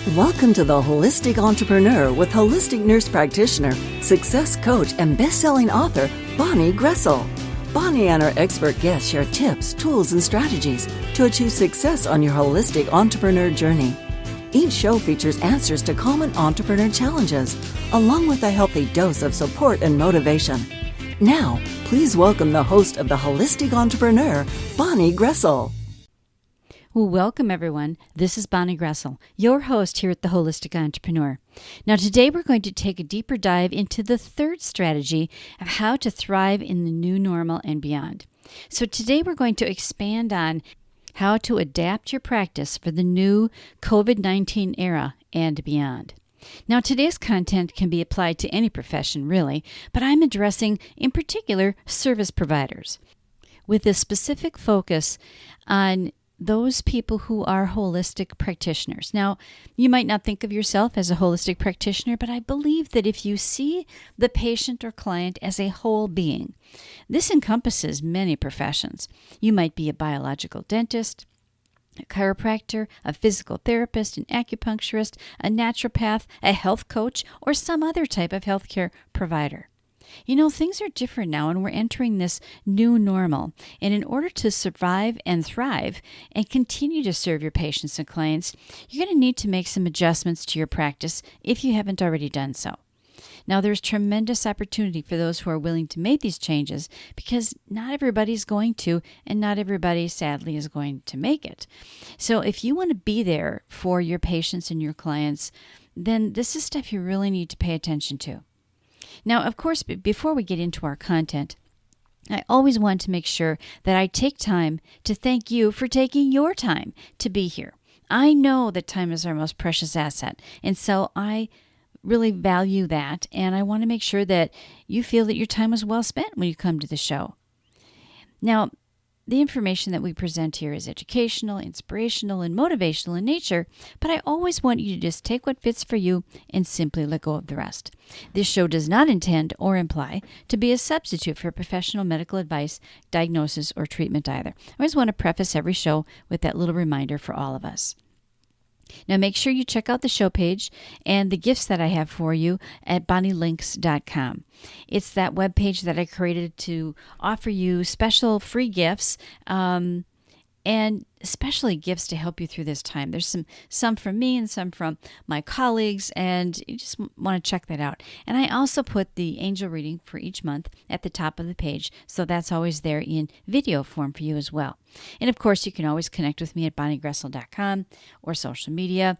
Welcome to The Holistic Entrepreneur with holistic nurse practitioner, success coach, and best-selling author, Bonnie Groessl. Bonnie and her expert guests share tips, tools, and strategies to achieve success on your holistic entrepreneur journey. Each show features answers to common entrepreneur challenges, along with a healthy dose of support and motivation. Now, please welcome the host of The Holistic Entrepreneur, Bonnie Groessl. Well, welcome everyone. This is Bonnie Groessl, your host here at The Holistic Entrepreneur. Now today we're going to take a deeper dive into the third strategy of how to thrive in the new normal and beyond. So today we're going to expand on how to adapt your practice for the new COVID-19 era and beyond. Now today's content can be applied to any profession really, but I'm addressing in particular service providers with a specific focus on those people who are holistic practitioners. Now, you might not think of yourself as a holistic practitioner, but I believe that if you see the patient or client as a whole being, this encompasses many professions. You might be a biological dentist, a chiropractor, a physical therapist, an acupuncturist, a naturopath, a health coach, or some other type of healthcare provider. You know, things are different now and we're entering this new normal. And in order to survive and thrive and continue to serve your patients and clients, you're going to need to make some adjustments to your practice if you haven't already done so. Now, there's tremendous opportunity for those who are willing to make these changes because not everybody's going to, and not everybody, sadly, is going to make it. So if you want to be there for your patients and your clients, then this is stuff you really need to pay attention to. Now, of course, before we get into our content, I always want to make sure that I take time to thank you for taking your time to be here. I know that time is our most precious asset, and so I really value that, and I want to make sure that you feel that your time was well spent when you come to the show. Now, the information that we present here is educational, inspirational, and motivational in nature, but I always want you to just take what fits for you and simply let go of the rest. This show does not intend or imply to be a substitute for professional medical advice, diagnosis, or treatment either. I always want to preface every show with that little reminder for all of us. Now make sure you check out the show page and the gifts that I have for you at bonnielinks.com. It's that webpage that I created to offer you special free gifts and especially gifts to help you through this time. There's some from me and some from my colleagues, and you just want to check that out. And I also put the angel reading for each month at the top of the page, so that's always there in video form for you as well. And of course, you can always connect with me at bonniegroessl.com or social media.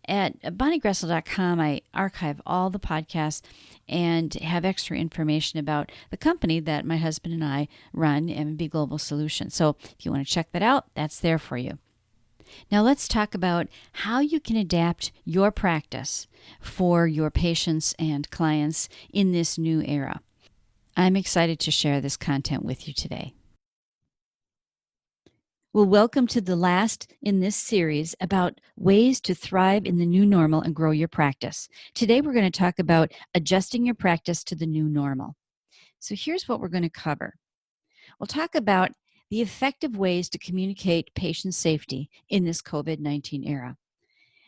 At bonniegroessl.com, I archive all the podcasts and have extra information about the company that my husband and I run, M&B Global Solutions. So if you want to check that out, that's there for you. Now let's talk about how you can adapt your practice for your patients and clients in this new era. I'm excited to share this content with you today. Well, welcome to the last in this series about ways to thrive in the new normal and grow your practice. Today we're going to talk about adjusting your practice to the new normal. So here's what we're going to cover. We'll talk about the effective ways to communicate patient safety in this COVID-19 era.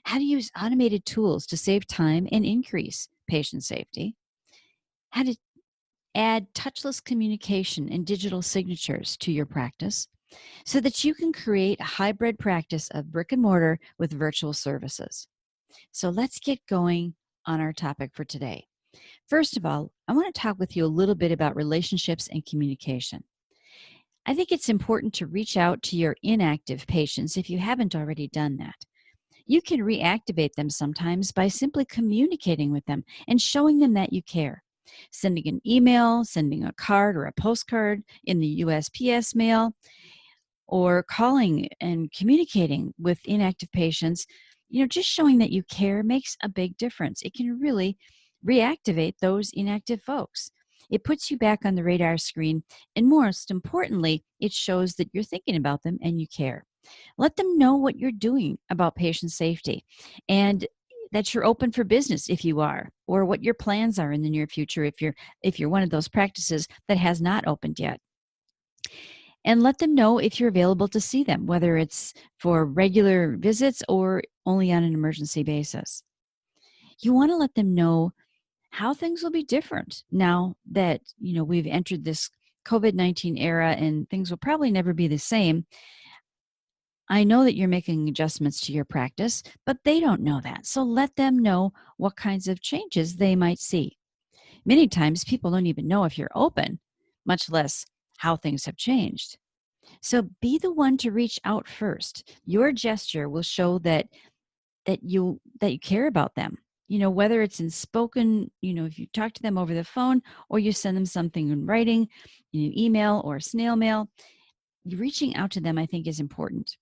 How to use automated tools to save time and increase patient safety. How to add touchless communication and digital signatures to your practice so that you can create a hybrid practice of brick and mortar with virtual services. So let's get going on our topic for today. First of all, I want to talk with you a little bit about relationships and communication. I think it's important to reach out to your inactive patients if you haven't already done that. You can reactivate them sometimes by simply communicating with them and showing them that you care. Sending an email, sending a card or a postcard in the USPS mail, or calling and communicating with inactive patients, just showing that you care makes a big difference. It can really reactivate those inactive folks. It puts you back on the radar screen, and most importantly, it shows that you're thinking about them and you care. Let them know what you're doing about patient safety and that you're open for business if you are, or what your plans are in the near future if you're one of those practices that has not opened yet. And let them know if you're available to see them, whether it's for regular visits or only on an emergency basis. You want to let them know how things will be different now that, we've entered this COVID-19 era and things will probably never be the same. I know that you're making adjustments to your practice, but they don't know that. So let them know what kinds of changes they might see. Many times people don't even know if you're open, much less how things have changed. So be the one to reach out first. Your gesture will show that you care about them. Whether it's in spoken, if you talk to them over the phone or you send them something in writing, in an email or snail mail, reaching out to them, I think, is important.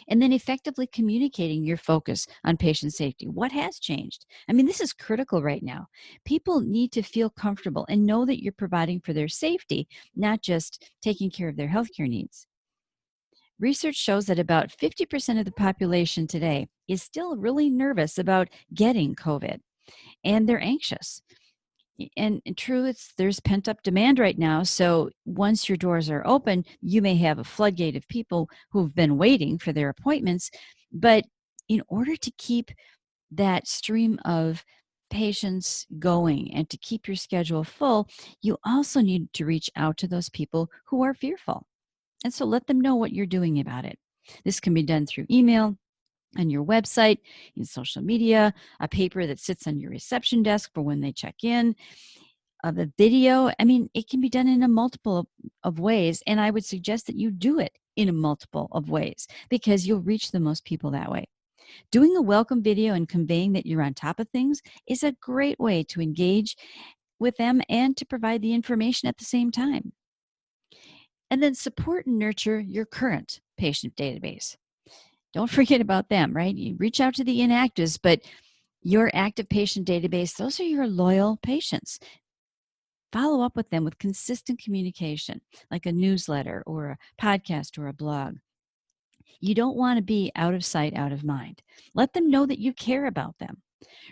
And then effectively communicating your focus on patient safety. What has changed? I mean, this is critical right now. People need to feel comfortable and know that you're providing for their safety, not just taking care of their healthcare needs. Research shows that about 50% of the population today is still really nervous about getting COVID, and they're anxious. And true, there's pent up demand right now. So once your doors are open, you may have a floodgate of people who've been waiting for their appointments. But in order to keep that stream of patients going and to keep your schedule full, you also need to reach out to those people who are fearful. And so let them know what you're doing about it. This can be done through email, on your website, in social media, a paper that sits on your reception desk for when they check in, the video. I mean, it can be done in a multiple of ways. And I would suggest that you do it in a multiple of ways because you'll reach the most people that way. Doing a welcome video and conveying that you're on top of things is a great way to engage with them and to provide the information at the same time. And then support and nurture your current patient database. Don't forget about them, right? You reach out to the inactives, but your active patient database, those are your loyal patients. Follow up with them with consistent communication, like a newsletter or a podcast or a blog. You don't want to be out of sight, out of mind. Let them know that you care about them.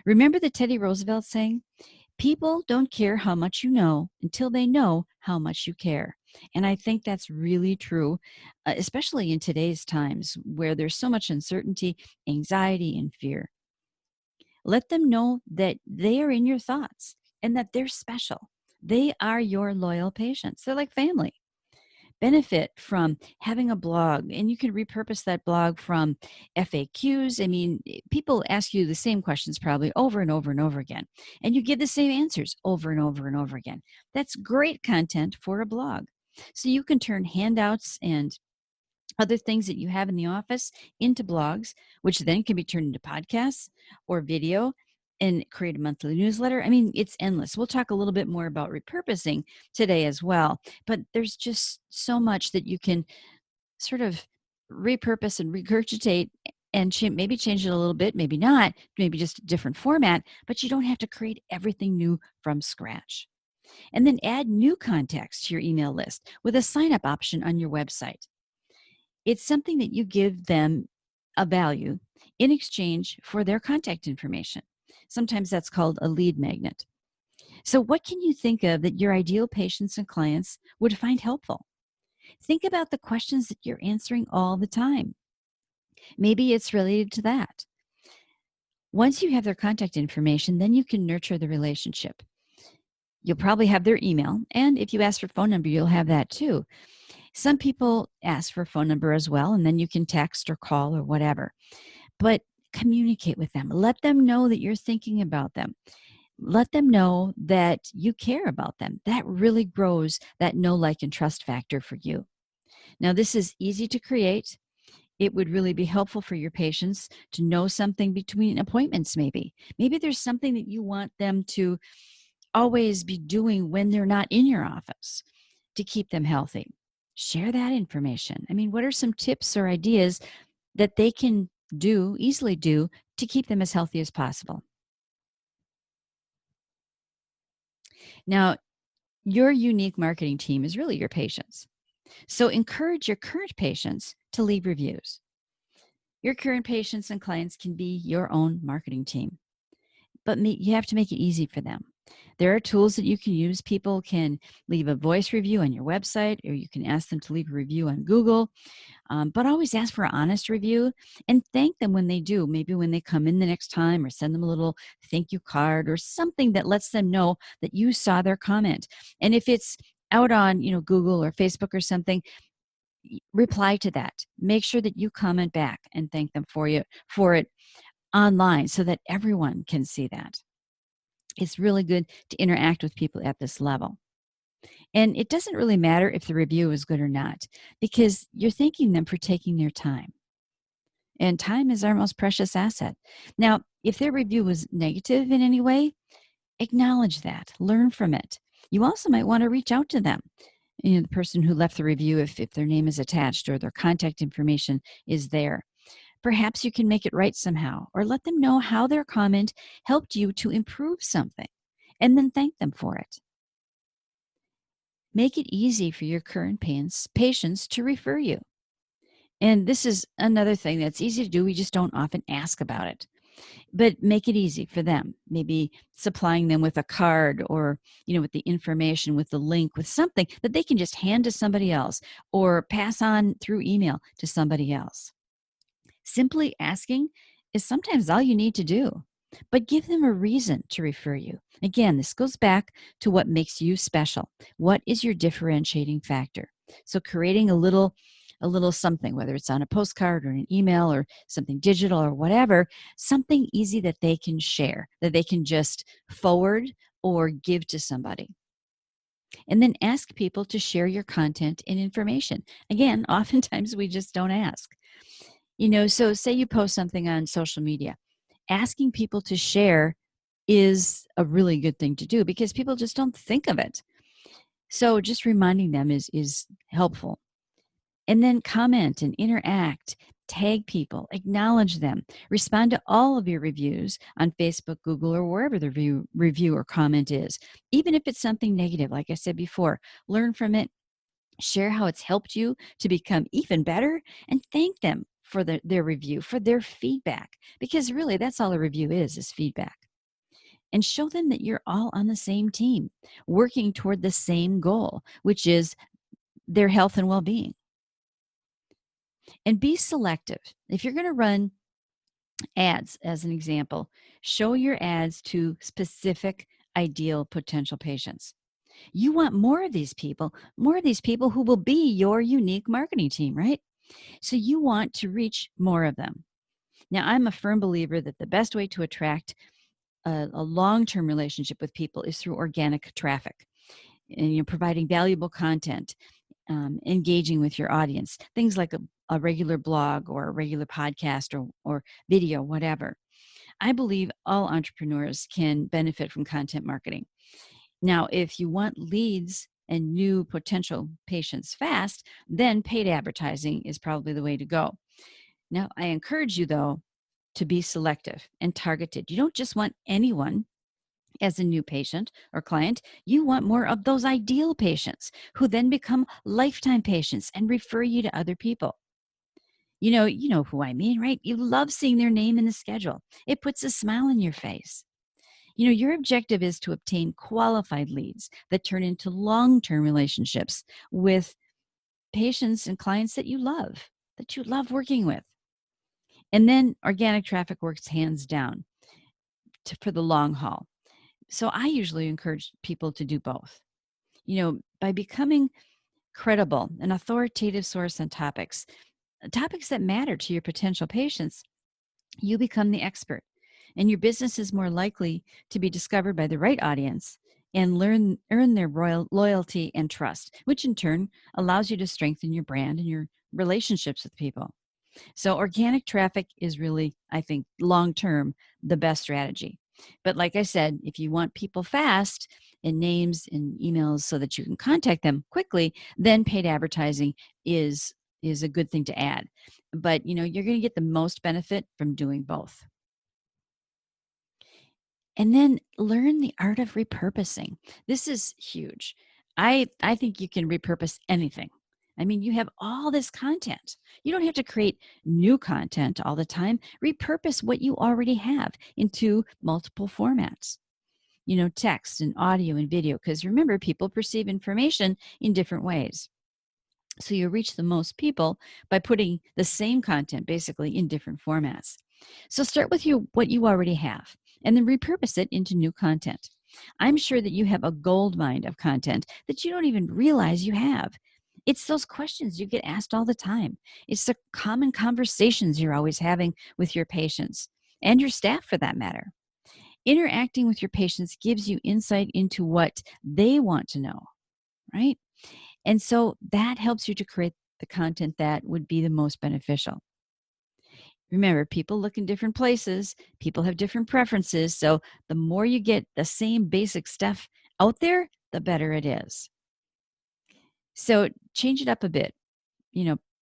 Remember the Teddy Roosevelt saying, people don't care how much you know until they know how much you care. And I think that's really true, especially in today's times where there's so much uncertainty, anxiety, and fear. Let them know that they are in your thoughts and that they're special. They are your loyal patients. They're like family. Benefit from having a blog, and you can repurpose that blog from FAQs. I mean, people ask you the same questions probably over and over and over again, and you give the same answers over and over and over again. That's great content for a blog. So you can turn handouts and other things that you have in the office into blogs, which then can be turned into podcasts or video and create a monthly newsletter. I mean, it's endless. We'll talk a little bit more about repurposing today as well, but there's just so much that you can sort of repurpose and regurgitate and maybe change it a little bit, maybe not, maybe just a different format, but you don't have to create everything new from scratch. And then add new contacts to your email list with a sign-up option on your website. It's something that you give them a value in exchange for their contact information. Sometimes that's called a lead magnet. So, what can you think of that your ideal patients and clients would find helpful? Think about the questions that you're answering all the time. Maybe it's related to that. Once you have their contact information, then you can nurture the relationship. You'll probably have their email, and if you ask for phone number, you'll have that too. Some people ask for a phone number as well, and then you can text or call or whatever. But communicate with them. Let them know that you're thinking about them. Let them know that you care about them. That really grows that know, like, and trust factor for you. Now, this is easy to create. It would really be helpful for your patients to know something between appointments, maybe. Maybe there's something that you want them to always be doing when they're not in your office to keep them healthy. Share that information. I mean, what are some tips or ideas that they can easily do to keep them as healthy as possible? Now, your unique marketing team is really your patients. So encourage your current patients to leave reviews. Your current patients and clients can be your own marketing team, but you have to make it easy for them. There are tools that you can use. People can leave a voice review on your website, or you can ask them to leave a review on Google. But always ask for an honest review and thank them when they do. Maybe when they come in the next time, or send them a little thank you card or something that lets them know that you saw their comment. And if it's out on, Google or Facebook or something, reply to that. Make sure that you comment back and thank them for it online so that everyone can see that. It's really good to interact with people at this level. And it doesn't really matter if the review is good or not, because you're thanking them for taking their time. And time is our most precious asset. Now, if their review was negative in any way, acknowledge that, learn from it. You also might want to reach out to them. The person who left the review, if their name is attached or their contact information is there. Perhaps you can make it right somehow, or let them know how their comment helped you to improve something, and then thank them for it. Make it easy for your current patients to refer you. And this is another thing that's easy to do. We just don't often ask about it. But make it easy for them. Maybe supplying them with a card, or, with the information, with the link, with something that they can just hand to somebody else or pass on through email to somebody else. Simply asking is sometimes all you need to do, but give them a reason to refer you. Again, this goes back to what makes you special. What is your differentiating factor? So creating a little something, whether it's on a postcard or an email or something digital or whatever, something easy that they can share, that they can just forward or give to somebody. And then ask people to share your content and information. Again, oftentimes we just don't ask. So say you post something on social media, asking people to share is a really good thing to do, because people just don't think of it. So just reminding them is helpful. And then comment and interact, tag people, acknowledge them, respond to all of your reviews on Facebook, Google, or wherever the review or comment is. Even if it's something negative, like I said before, learn from it, share how it's helped you to become even better, and thank them for their review, for their feedback, because really that's all a review is feedback. And show them that you're all on the same team, working toward the same goal, which is their health and well-being. And be selective. If you're going to run ads, as an example, show your ads to specific ideal potential patients. You want more of these people who will be your unique marketing team, right? So you want to reach more of them. Now, I'm a firm believer that the best way to attract a long-term relationship with people is through organic traffic, and providing valuable content, engaging with your audience, things like a regular blog or a regular podcast or video, whatever. I believe all entrepreneurs can benefit from content marketing. Now, if you want leads and new potential patients fast, then paid advertising is probably the way to go. Now, I encourage you, though, to be selective and targeted. You don't just want anyone as a new patient or client. You want more of those ideal patients who then become lifetime patients and refer you to other people. You know who I mean, right? You love seeing their name in the schedule. It puts a smile on your face. Your objective is to obtain qualified leads that turn into long-term relationships with patients and clients that you love working with. And then organic traffic works hands down for the long haul. So I usually encourage people to do both. By becoming credible, an authoritative source on topics that matter to your potential patients, you become the expert, and your business is more likely to be discovered by the right audience and earn their loyalty and trust, which in turn allows you to strengthen your brand and your relationships with people. So organic traffic is really, I think, long-term, the best strategy. But like I said, if you want people fast and names and emails so that you can contact them quickly, then paid advertising is a good thing to add. But, you're going to get the most benefit from doing both. And then learn the art of repurposing. This is huge. I think you can repurpose anything. I mean, you have all this content. You don't have to create new content all the time. Repurpose what you already have into multiple formats. text and audio and video, because remember, people perceive information in different ways. So you reach the most people by putting the same content basically in different formats. So start with what you already have and then repurpose it into new content. I'm sure that you have a gold mine of content that you don't even realize you have. It's those questions you get asked all the time. It's the common conversations you're always having with your patients and your staff for that matter. Interacting with your patients gives you insight into what they want to know, right? And so that helps you to create the content that would be the most beneficial. Remember, people look in different places, people have different preferences. So the more you get the same basic stuff out there, the better it is. So change it up a bit,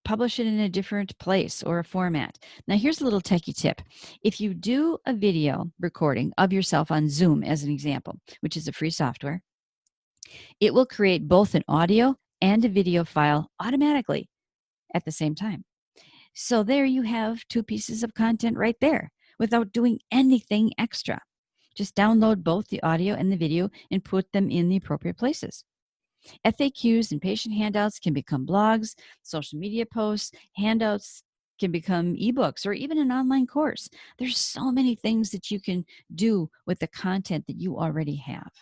publish it in a different place or a format. Now, here's a little techie tip. If you do a video recording of yourself on Zoom, as an example, which is a free software, it will create both an audio and a video file automatically at the same time. So there you have two pieces of content right there without doing anything extra. Just download both the audio and the video and put them in the appropriate places. FAQs and patient handouts can become blogs, social media posts, handouts can become ebooks, or even an online course. There's so many things that you can do with the content that you already have.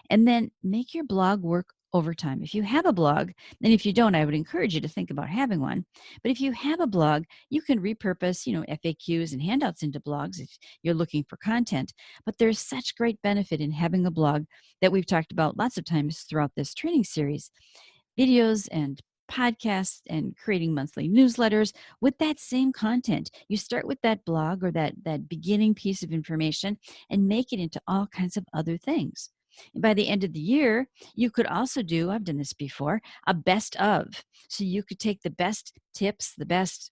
And then make your blog work overtime. If you have a blog, and if you don't, I would encourage you to think about having one. But if you have a blog, you can repurpose, FAQs and handouts into blogs if you're looking for content. But there's such great benefit in having a blog that we've talked about lots of times throughout this training series. Videos and podcasts and creating monthly newsletters with that same content. You start with that blog or that beginning piece of information and make it into all kinds of other things. And by the end of the year, you could also do, I've done this before, a best of. So you could take the best tips, the best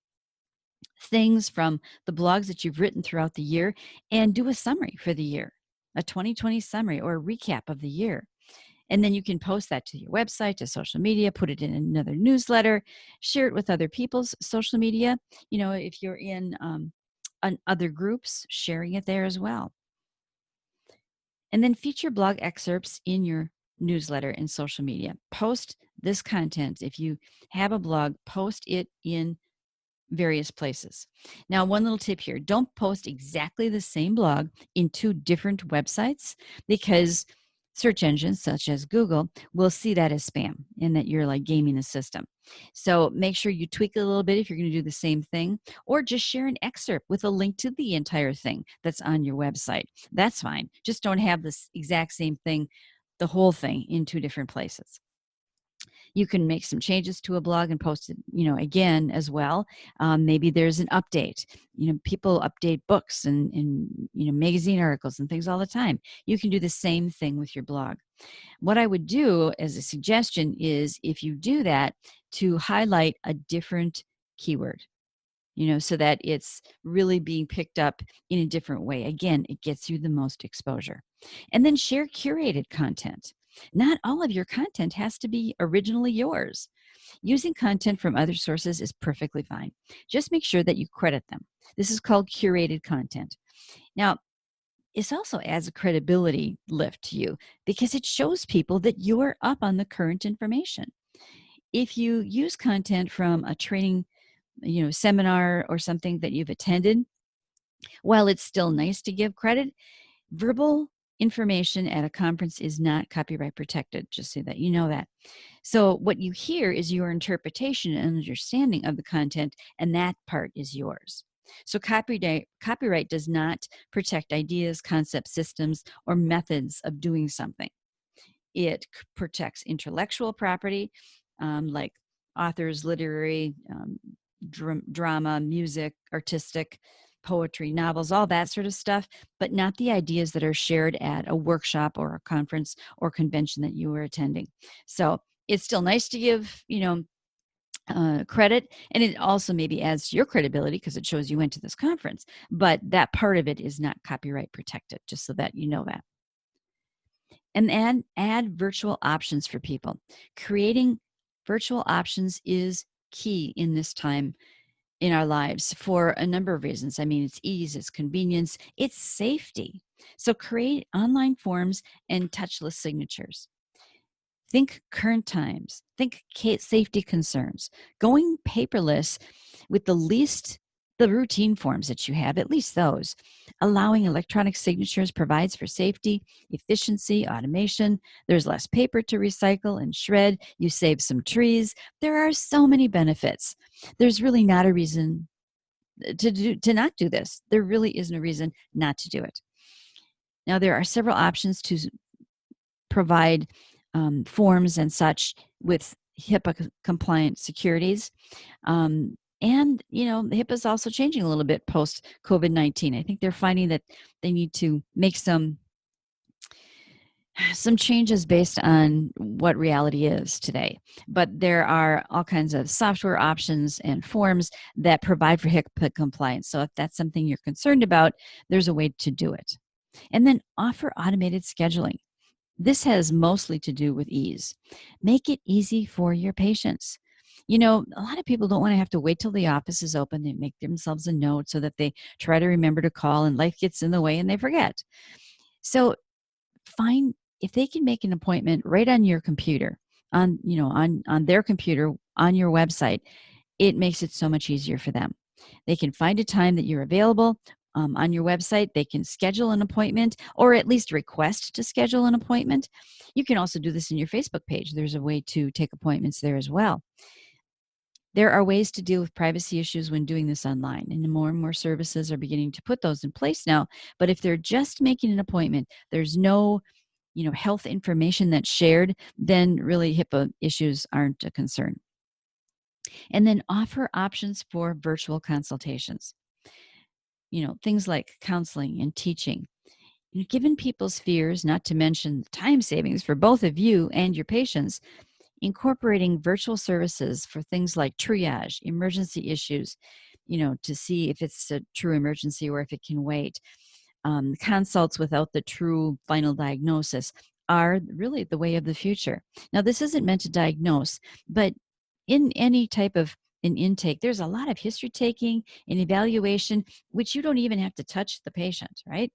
things from the blogs that you've written throughout the year and do a summary for the year, a 2020 summary or a recap of the year. And then you can post that to your website, to social media, put it in another newsletter, share it with other people's social media. If you're in other groups, sharing it there as well. And then feature blog excerpts in your newsletter and social media. Post this content. If you have a blog, post it in various places. Now, one little tip here, don't post exactly the same blog in two different websites, because search engines such as Google will see that as spam and that you're like gaming the system. So make sure you tweak it a little bit if you're going to do the same thing, or just share an excerpt with a link to the entire thing that's on your website. That's fine. Just don't have this exact same thing, the whole thing, in two different places. You can make some changes to a blog and post it, again as well. Maybe there's an update. People update books and magazine articles and things all the time. You can do the same thing with your blog. What I would do as a suggestion is, if you do that, to highlight a different keyword, so that it's really being picked up in a different way. Again, it gets you the most exposure. And then share curated content. Not all of your content has to be originally yours. Using content from other sources is perfectly fine. Just make sure that you credit them. This is called curated content. Now, this also adds a credibility lift to you because it shows people that you're up on the current information. If you use content from a training, seminar or something that you've attended, while it's still nice to give credit, verbal information at a conference is not copyright protected, just so that you know that. So what you hear is your interpretation and understanding of the content, and that part is yours. So copyright does not protect ideas, concepts, systems, or methods of doing something. It protects intellectual property, like authors, literary, drama, music, artistic, poetry, novels, all that sort of stuff, but not the ideas that are shared at a workshop or a conference or convention that you were attending. So it's still nice to give, credit, and it also maybe adds to your credibility because it shows you went to this conference, but that part of it is not copyright protected, just so that you know that. And then add virtual options for people. Creating virtual options is key in this time in our lives for a number of reasons. I mean, it's ease, it's convenience, it's safety. So create online forms and touchless signatures. Think current times. Think safety concerns. Going paperless with the routine forms that you have, at least those. Allowing electronic signatures provides for safety, efficiency, automation. There's less paper to recycle and shred. You save some trees. There are so many benefits. There's really not a reason to not do this. There really isn't a reason not to do it. Now, there are several options to provide forms and such with HIPAA compliant securities. And, HIPAA is also changing a little bit post COVID-19. I think they're finding that they need to make some changes based on what reality is today. But there are all kinds of software options and forms that provide for HIPAA compliance. So if that's something you're concerned about, there's a way to do it. And then offer automated scheduling. This has mostly to do with ease. Make it easy for your patients. A lot of people don't want to have to wait till the office is open. They make themselves a note so that they try to remember to call, and life gets in the way and they forget. So find if they can make an appointment right on your computer, on their computer, on your website, it makes it so much easier for them. They can find a time that you're available on your website. They can schedule an appointment, or at least request to schedule an appointment. You can also do this in your Facebook page. There's a way to take appointments there as well. There are ways to deal with privacy issues when doing this online, and more services are beginning to put those in place now. But if they're just making an appointment, there's no health information that's shared, then really HIPAA issues aren't a concern. And then offer options for virtual consultations. Things like counseling and teaching. Given people's fears, not to mention the time savings for both of you and your patients, incorporating virtual services for things like triage, emergency issues, to see if it's a true emergency or if it can wait. Consults without the true final diagnosis are really the way of the future. Now, this isn't meant to diagnose, but in any type of an intake, there's a lot of history taking and evaluation, which you don't even have to touch the patient, right?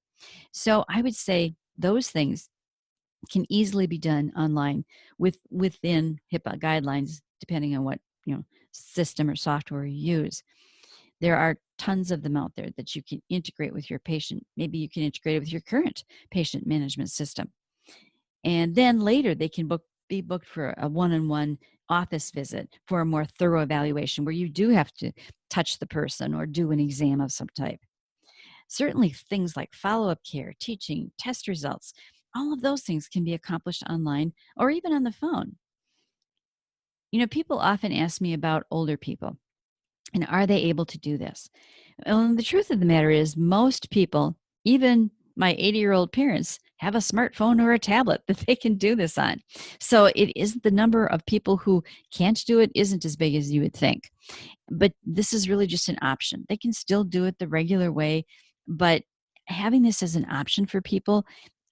So I would say those things can easily be done online within HIPAA guidelines, depending on what system or software you use. There are tons of them out there that you can integrate with your patient. Maybe you can integrate it with your current patient management system. And then later they can be booked for a one-on-one office visit for a more thorough evaluation where you do have to touch the person or do an exam of some type. Certainly things like follow-up care, teaching, test results, all of those things can be accomplished online or even on the phone. People often ask me about older people and are they able to do this? Well, the truth of the matter is most people, even my 80-year-old parents, have a smartphone or a tablet that they can do this on. So it is the number of people who can't do it isn't as big as you would think. But this is really just an option. They can still do it the regular way, but having this as an option for people,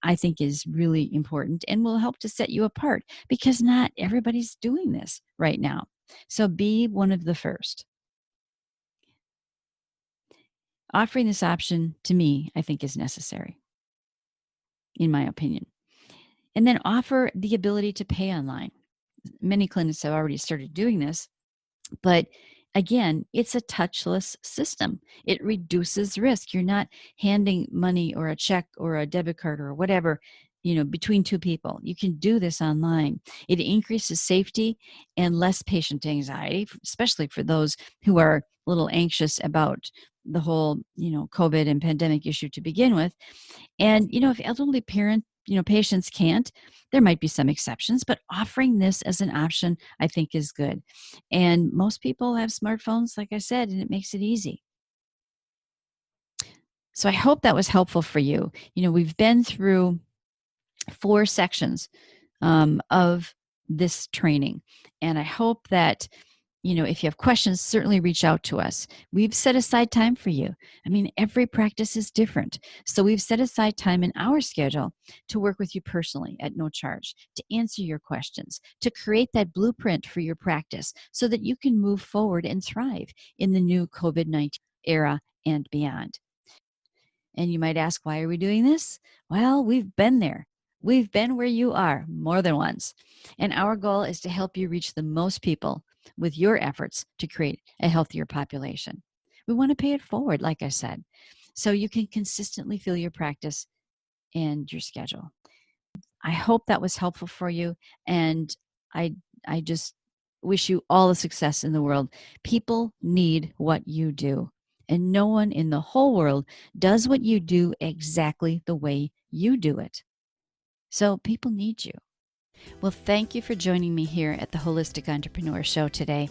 I think, is really important and will help to set you apart because not everybody's doing this right now. So be one of the first. Offering this option to me, I think, is necessary, in my opinion. And then offer the ability to pay online. Many clinics have already started doing this, but again, it's a touchless system. It reduces risk. You're not handing money or a check or a debit card or whatever, between two people. You can do this online. It increases safety and less patient anxiety, especially for those who are a little anxious about the whole, COVID and pandemic issue to begin with. And, if elderly patients can't, there might be some exceptions, but offering this as an option, I think, is good. And most people have smartphones, like I said, and it makes it easy. So I hope that was helpful for you. We've been through 4 sections of this training, and I hope that if you have questions, certainly reach out to us. We've set aside time for you. I mean, every practice is different. So we've set aside time in our schedule to work with you personally at no charge, to answer your questions, to create that blueprint for your practice so that you can move forward and thrive in the new COVID-19 era and beyond. And you might ask, why are we doing this? Well, we've been there. We've been where you are more than once. And our goal is to help you reach the most people with your efforts to create a healthier population. We want to pay it forward, like I said, so you can consistently fill your practice and your schedule. I hope that was helpful for you. And I just wish you all the success in the world. People need what you do. And no one in the whole world does what you do exactly the way you do it. So people need you. Well, thank you for joining me here at the Holistic Entrepreneur Show today.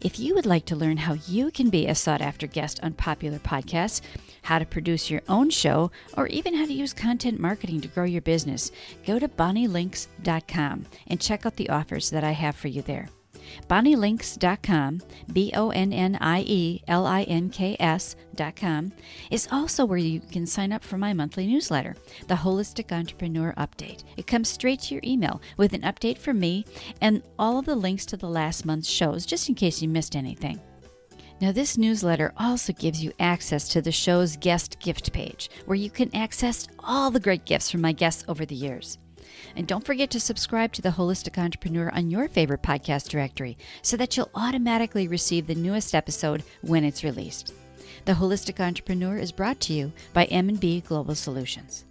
If you would like to learn how you can be a sought-after guest on popular podcasts, how to produce your own show, or even how to use content marketing to grow your business, go to bonnielinks.com and check out the offers that I have for you there. bonnielinks.com, BONNIELINKS.com, is also where you can sign up for my monthly newsletter, the Holistic Entrepreneur Update. It comes straight to your email with an update from me and all of the links to the last month's shows, just in case you missed anything. Now, this newsletter also gives you access to the show's guest gift page, where you can access all the great gifts from my guests over the years. And don't forget to subscribe to The Holistic Entrepreneur on your favorite podcast directory so that you'll automatically receive the newest episode when it's released. The Holistic Entrepreneur is brought to you by M&B Global Solutions.